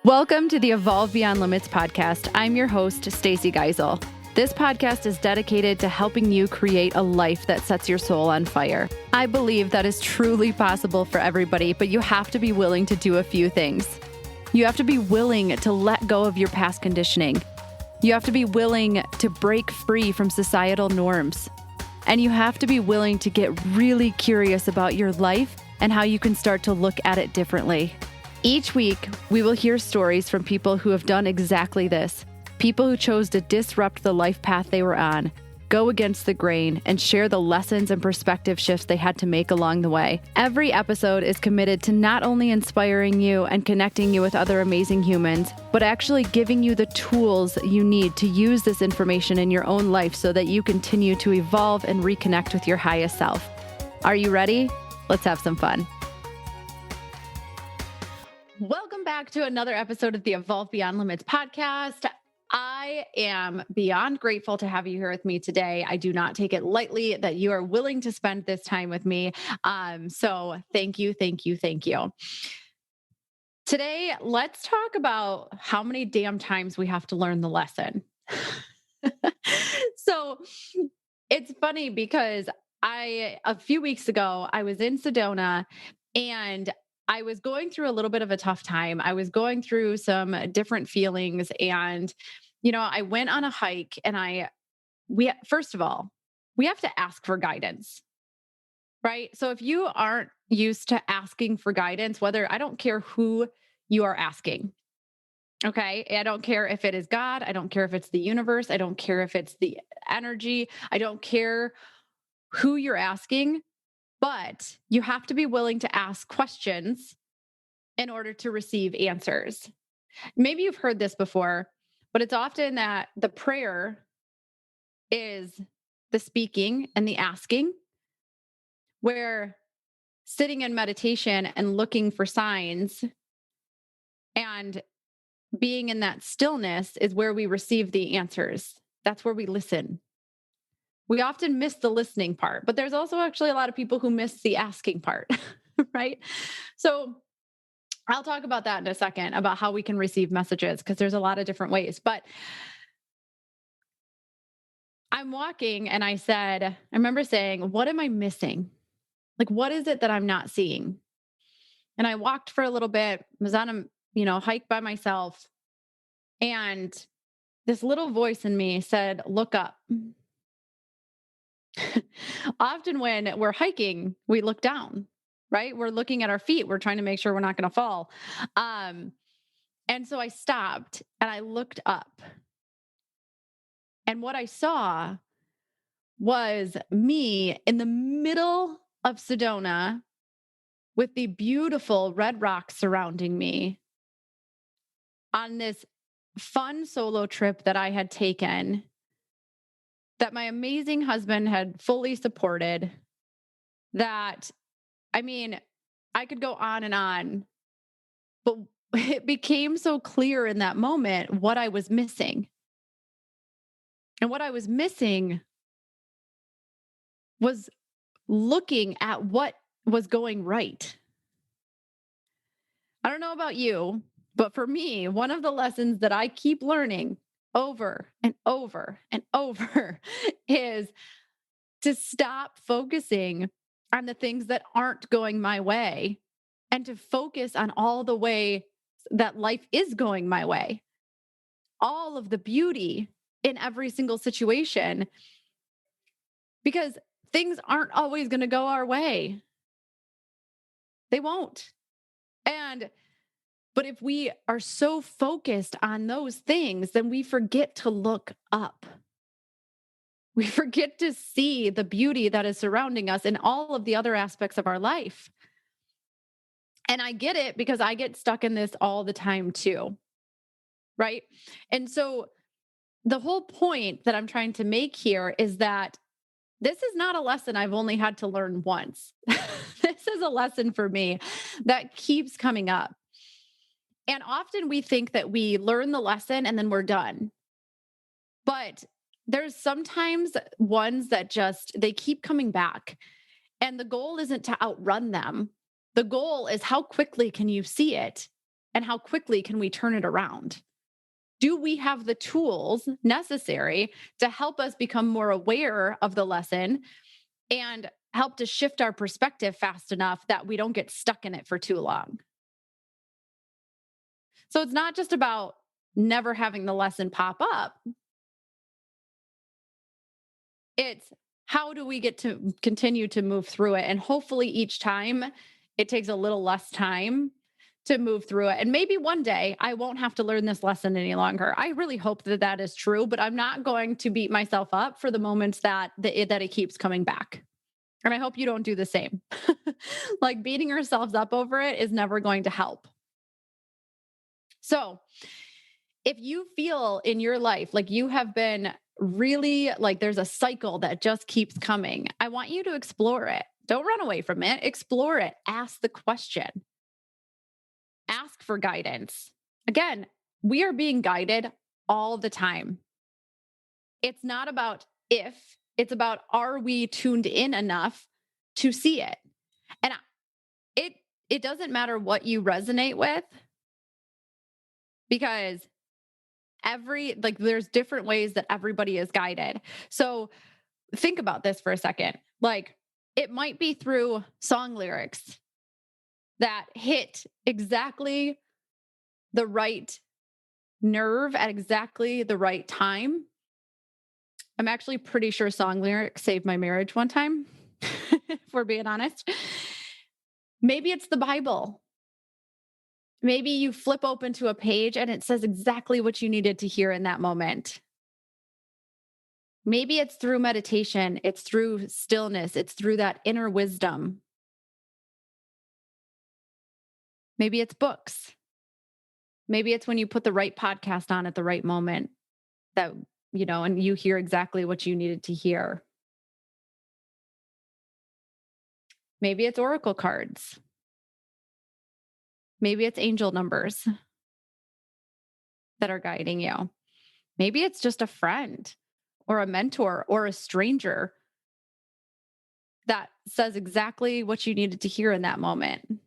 Welcome to the Evolve Beyond Limits podcast. I'm your host, Stacy Geisel. This podcast is dedicated to helping you create a life that sets your soul on fire. I believe that is truly possible for everybody, but you have to be willing to do a few things. You have to be willing to let go of your past conditioning. You have to be willing to break free from societal norms. And you have to be willing to get really curious about your life and how you can start to look at it differently. Each week, we will hear stories from people who have done exactly this. People who chose to disrupt the life path they were on, go against the grain, and share the lessons and perspective shifts they had to make along the way. Every episode is committed to not only inspiring you and connecting you with other amazing humans, but actually giving you the tools you need to use this information in your own life so that you continue to evolve and reconnect with your highest self. Are you ready? Let's have some fun. Welcome back to another episode of the Evolve Beyond Limits podcast. I am beyond grateful to have you here with me today. I do not take it lightly that you are willing to spend this time with me. So thank you. Today, let's talk about how many damn times we have to learn the lesson. So it's funny because a few weeks ago, I was in Sedona and I was going through a little bit of a tough time. I was going through some different feelings and, I went on a hike and first of all, we have to ask for guidance, right? So if you aren't used to asking for guidance, I don't care who you are asking. Okay. I don't care if it is God. I don't care if it's the universe. I don't care if it's the energy. I don't care who you're asking. But you have to be willing to ask questions in order to receive answers. Maybe you've heard this before, but it's often that the prayer is the speaking and the asking, where sitting in meditation and looking for signs and being in that stillness is where we receive the answers. That's where we listen. We often miss the listening part, but there's also actually a lot of people who miss the asking part, right? So I'll talk about that in a second, about how we can receive messages, because there's a lot of different ways. But I'm walking and I remember saying, what am I missing? Like, what is it that I'm not seeing? And I walked for a little bit, was on a hike by myself. And this little voice in me said, look up. Often when we're hiking, we look down, right? We're looking at our feet. We're trying to make sure we're not going to fall. And so I stopped and I looked up. And what I saw was me in the middle of Sedona with the beautiful red rocks surrounding me on this fun solo trip that I had taken, that my amazing husband had fully supported, I could go on and on, but it became so clear in that moment what I was missing. And what I was missing was looking at what was going right. I don't know about you, but for me, one of the lessons that I keep learning over and over and over is to stop focusing on the things that aren't going my way and to focus on all the way that life is going my way. All of the beauty in every single situation, because things aren't always going to go our way. They won't. But if we are so focused on those things, then we forget to look up. We forget to see the beauty that is surrounding us in all of the other aspects of our life. And I get it because I get stuck in this all the time too, right? And so the whole point that I'm trying to make here is that this is not a lesson I've only had to learn once. This is a lesson for me that keeps coming up. And often we think that we learn the lesson and then we're done. But there's sometimes ones that they keep coming back. And the goal isn't to outrun them. The goal is how quickly can you see it And how quickly can we turn it around? Do we have the tools necessary to help us become more aware of the lesson and help to shift our perspective fast enough that we don't get stuck in it for too long? So it's not just about never having the lesson pop up. It's how do we get to continue to move through it? And hopefully each time it takes a little less time to move through it. And maybe one day I won't have to learn this lesson any longer. I really hope that that is true, but I'm not going to beat myself up for the moments that it keeps coming back. And I hope you don't do the same. Like beating ourselves up over it is never going to help. So, if you feel in your life like you have been really like there's a cycle that just keeps coming, I want you to explore it. Don't run away from it. Explore it. Ask the question. Ask for guidance. Again, we are being guided all the time. It's not about if, it's about are we tuned in enough to see it? And it it doesn't matter what you resonate with because there's different ways that everybody is guided. So think about this for a second. Like it might be through song lyrics that hit exactly the right nerve at exactly the right time. I'm actually pretty sure song lyrics saved my marriage one time, if we're being honest. Maybe it's the Bible. Maybe you flip open to a page and it says exactly what you needed to hear in that moment. Maybe it's through meditation, it's through stillness, it's through that inner wisdom. Maybe it's books. Maybe it's when you put the right podcast on at the right moment that, and you hear exactly what you needed to hear. Maybe it's oracle cards. Maybe it's angel numbers that are guiding you. Maybe it's just a friend or a mentor or a stranger that says exactly what you needed to hear in that moment.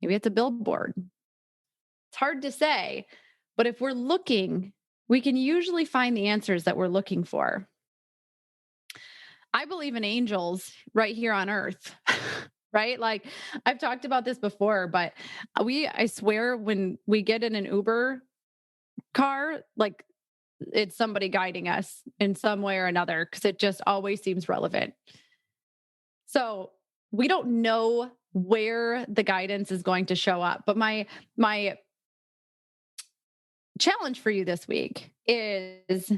Maybe it's a billboard. It's hard to say, but if we're looking, we can usually find the answers that we're looking for. I believe in angels right here on earth, right? Like I've talked about this before, but I swear when we get in an Uber car, like it's somebody guiding us in some way or another because it just always seems relevant. So we don't know where the guidance is going to show up, but my challenge for you this week is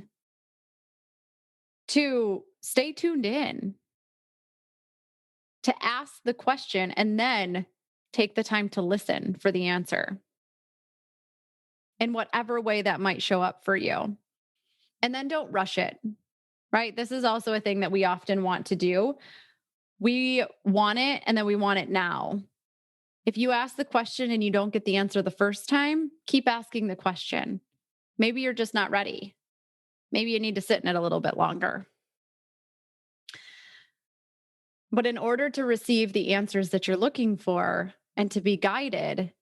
to stay tuned in, to ask the question, and then take the time to listen for the answer in whatever way that might show up for you. And then don't rush it, right? This is also a thing that we often want to do. We want it and then we want it now. If you ask the question and you don't get the answer the first time, keep asking the question. Maybe you're just not ready. Maybe you need to sit in it a little bit longer. But in order to receive the answers that you're looking for and to be guided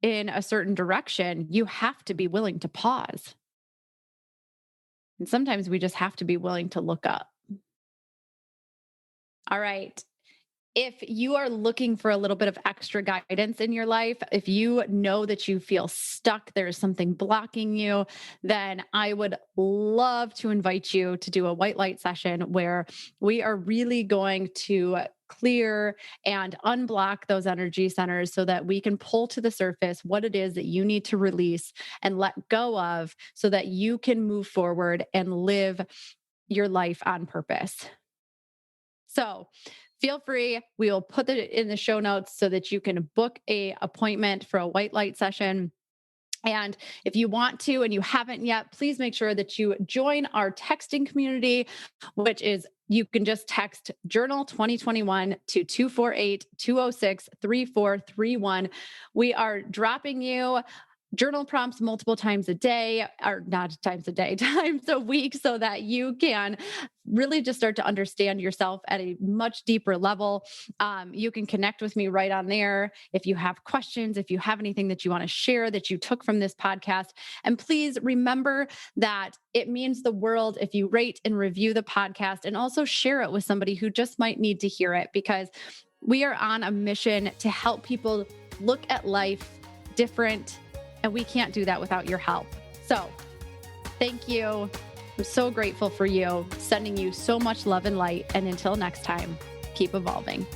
in a certain direction, you have to be willing to pause. And sometimes we just have to be willing to look up. All right. If you are looking for a little bit of extra guidance in your life, if you know that you feel stuck, there's something blocking you, then I would love to invite you to do a white light session where we are really going to clear and unblock those energy centers so that we can pull to the surface what it is that you need to release and let go of so that you can move forward and live your life on purpose. So feel free. We will put it in the show notes so that you can book a appointment for a white light session. And if you want to and you haven't yet, please make sure that you join our texting community, which is you can just text Journal 2021 to 248-206-3431. We are dropping you journal prompts multiple times a day, or not times a day, times a week, so that you can really just start to understand yourself at a much deeper level. You can connect with me right on there if you have questions, if you have anything that you want to share that you took from this podcast. And please remember that it means the world if you rate and review the podcast and also share it with somebody who just might need to hear it, because we are on a mission to help people look at life different, and we can't do that without your help. So thank you. I'm so grateful for you, sending you so much love and light. And until next time, keep evolving.